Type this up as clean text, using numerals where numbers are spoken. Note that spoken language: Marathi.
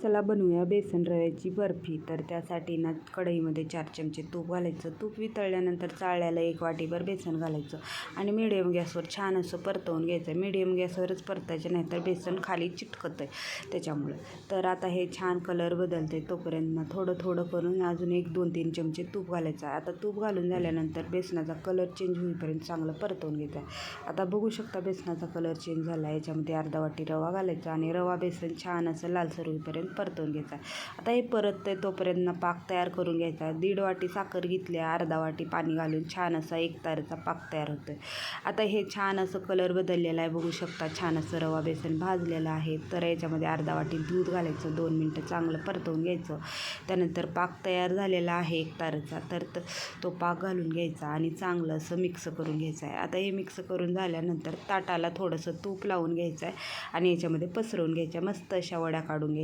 चला बनवूया बेसन रव्याची बर्फी. तर त्यासाठी ना कढईमध्ये 4 चमचे तूप घालायचं. तूप वितळल्यानंतर चाळल्याला 1 वाटीभर बेसन घालायचं आणि मिडियम गॅसवर छान असं परतवून घ्यायचं. मिडियम गॅसवरच परतायचं, नाही तर बेसन खाली चिटकतं आहे त्याच्यामुळं. तर आता हे छान कलर बदलते तोपर्यंत ना थोडं थोडं करून अजून 1, 2, 3 चमचे तूप घालायचं. आता तूप घालून झाल्यानंतर बेसनाचा कलर चेंज होईपर्यंत चांगलं परतवून घ्यायचं आहे. आता बघू शकता बेसनाचा कलर चेंज झाला आहे. याच्यामध्ये अर्धा वाटी रवा घालायचा आणि रवा बेसन छान असं लालसर होईपर्यंत परतवून घ्यायचा. आता हे परततंय तोपर्यंत पाक तयार करून घ्यायचा. 1.5 वाटी साखर घेतली, अर्धा वाटी पाणी घालून छान असा एकताराचा पाक तयार होतोय. आता हे छान असं कलर बदललेला आहे, बघू शकता. छान असं रवा बेसन भाजलेलं आहे. तर याच्यामध्ये अर्धा वाटी दूध घालायचं, 2 मिनटं चांगलं परतवून घ्यायचं. त्यानंतर पाक तयार झालेला आहे एकताराचा, तर तो पाक घालून घ्यायचा आणि चांगलं असं मिक्स करून घ्यायचं आहे. आता हे मिक्स करून झाल्यानंतर ताटाला थोडंसं तूप लावून घ्यायचं आहे आणि याच्यामध्ये पसरवून घ्यायच्या. मस्त अशा वड्या काढून घ्यायच्या.